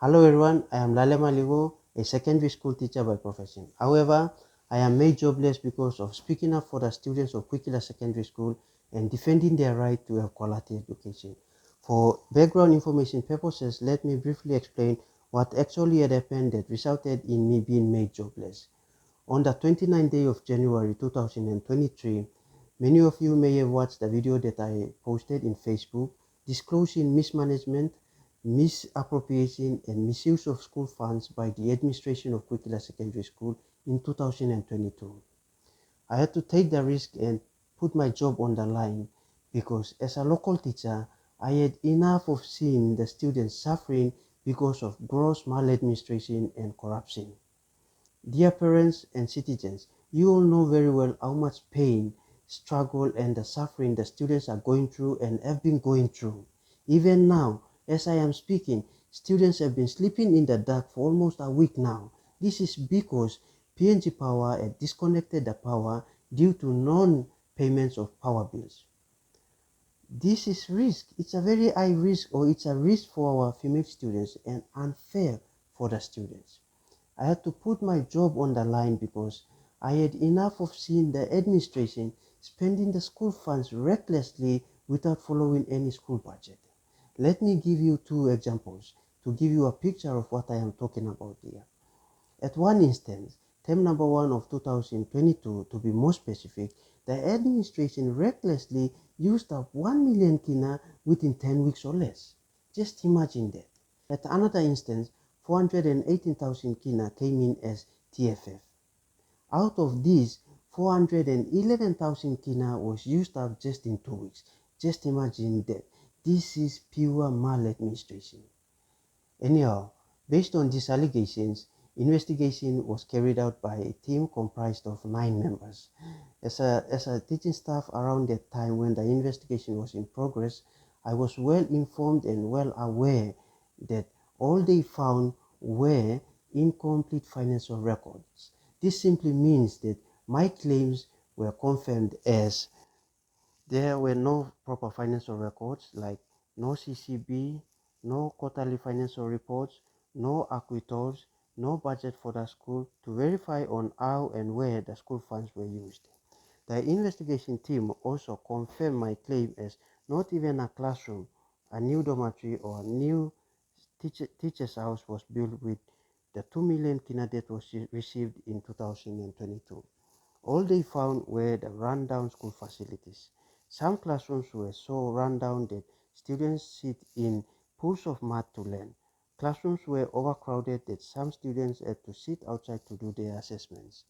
Hello everyone, I am Rigo, a secondary school teacher by profession. However, I am made jobless because of speaking up for the students of Kwikila Secondary School and defending their right to a quality education. For background information purposes, let me briefly explain what actually had happened that resulted in me being made jobless. On the 29th day of January 2023, many of you may have watched the video that I posted in Facebook disclosing mismanagement, misappropriation, and misuse of school funds by the administration of Kwikila Secondary School in 2022. I had to take the risk and put my job on the line because as a local teacher, I had enough of seeing the students suffering because of gross maladministration and corruption. Dear parents and citizens, you all know very well how much pain, struggle, and the suffering the students are going through and have been going through. Even now, as I am speaking, students have been sleeping in the dark for almost a week now. This is because PNG Power had disconnected the power due to non-payments of power bills. This is risk. It's a very high risk, or it's a risk for our female students and unfair for the students. I had to put my job on the line because I had enough of seeing the administration spending the school funds recklessly without following any school budget. Let me give you two examples to give you a picture of what I am talking about here. At one instance, term number 1 of 2022 to be more specific, the administration recklessly used up 1 million kina within 10 weeks or less. Just imagine that. At another instance, 418,000 kina came in as TFF. Out of these, 411,000 kina was used up just in 2 weeks. Just imagine that. This is pure maladministration. Anyhow, based on these allegations, investigation was carried out by a team comprised of 9 members. As a teaching staff around that time when the investigation was in progress, I was well informed and well aware that all they found were incomplete financial records. This simply means that my claims were confirmed as there were no proper financial records like no CCB, no quarterly financial reports, no acquitals, no budget for the school to verify on how and where the school funds were used. The investigation team also confirmed my claim as not even a classroom, a new dormitory, or a new teacher's house was built with the 2 million kina that was received in 2022. All they found were the rundown school facilities. Some classrooms were so rundown that students sit in pools of mud to learn. Classrooms were overcrowded that some students had to sit outside to do their assessments.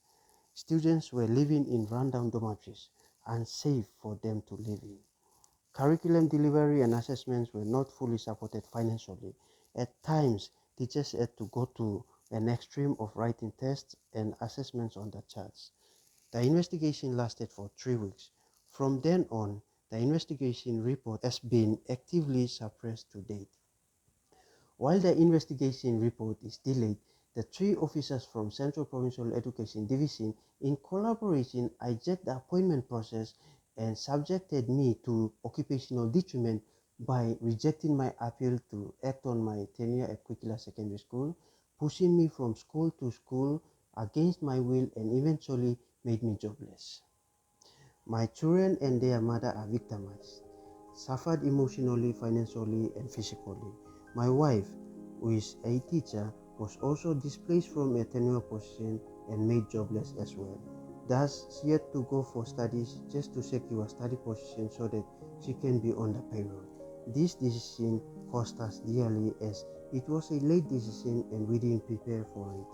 Students were living in rundown dormitories, unsafe for them to live in. Curriculum delivery and assessments were not fully supported financially. At times, teachers had to go to an extreme of writing tests and assessments on the charts. The investigation lasted for 3 weeks. From then on, the investigation report has been actively suppressed to date. While the investigation report is delayed, the 3 officers from Central Provincial Education Division, in collaboration, hijacked the appointment process and subjected me to occupational detriment by rejecting my appeal to act on my tenure at Kwikila Secondary School, pushing me from school to school against my will, and eventually made me jobless. My children and their mother are victimized, suffered emotionally, financially, and physically. My wife, who is a teacher, was also displaced from a tenure position and made jobless as well. Thus, she had to go for studies just to secure a study position so that she can be on the payroll. This decision cost us dearly as it was a late decision and we didn't prepare for it.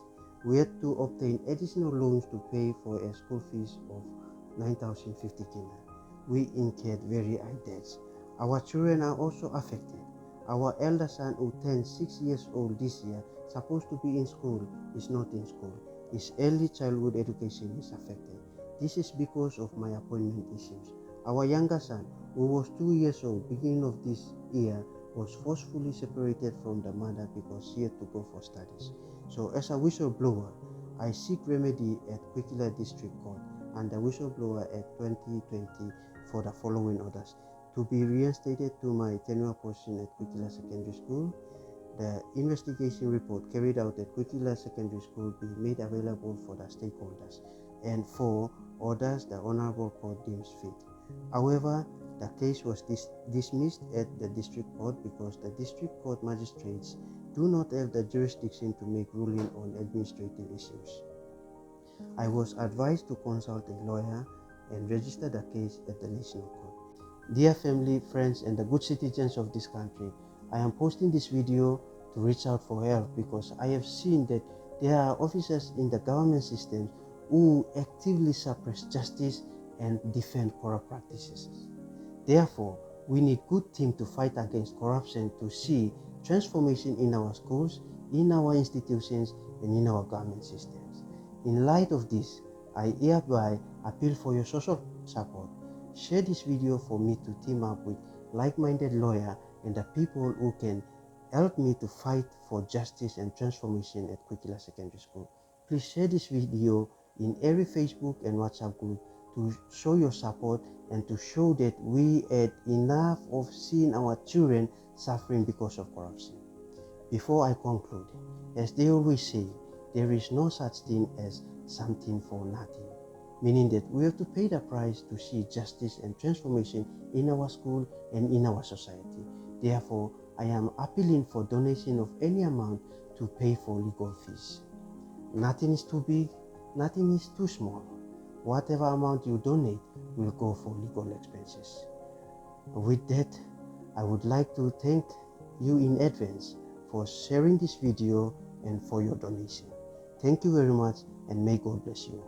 We had to obtain additional loans to pay for a school fees of 9,050 kina. We incurred very high debts. Our children are also affected. Our elder son, who turns 6 years old this year, supposed to be in school, is not in school. His early childhood education is affected. This is because of my appointment issues. Our younger son, who was 2 years old beginning of this year, was forcefully separated from the mother because she had to go for studies. So as a whistleblower, I seek remedy at Kwikila District Court and the whistleblower at 2020 for the following orders: to be reinstated to my tenure position at Kwikila Secondary School, the investigation report carried out at Kwikila Secondary School be made available for the stakeholders, and 4. Orders the Honorable Court deems fit. However, the case was dismissed at the District Court because the District Court magistrates do not have the jurisdiction to make ruling on administrative issues. I was advised to consult a lawyer and register the case at the National Court. Dear family, friends, and the good citizens of this country, I am posting this video to reach out for help because I have seen that there are officers in the government systems who actively suppress justice and defend corrupt practices. Therefore, we need good team to fight against corruption to see transformation in our schools, in our institutions, and in our government systems. In light of this, I hereby appeal for your social support. Share this video for me to team up with like-minded lawyer and the people who can help me to fight for justice and transformation at Kwikila Secondary School. Please share this video in every Facebook and WhatsApp group to show your support and to show that we had enough of seeing our children suffering because of corruption. Before I conclude, as they always say, there is no such thing as something for nothing, meaning that we have to pay the price to see justice and transformation in our school and in our society. Therefore, I am appealing for donation of any amount to pay for legal fees. Nothing is too big, nothing is too small. Whatever amount you donate will go for legal expenses. With that, I would like to thank you in advance for sharing this video and for your donation. Thank you very much, and may God bless you.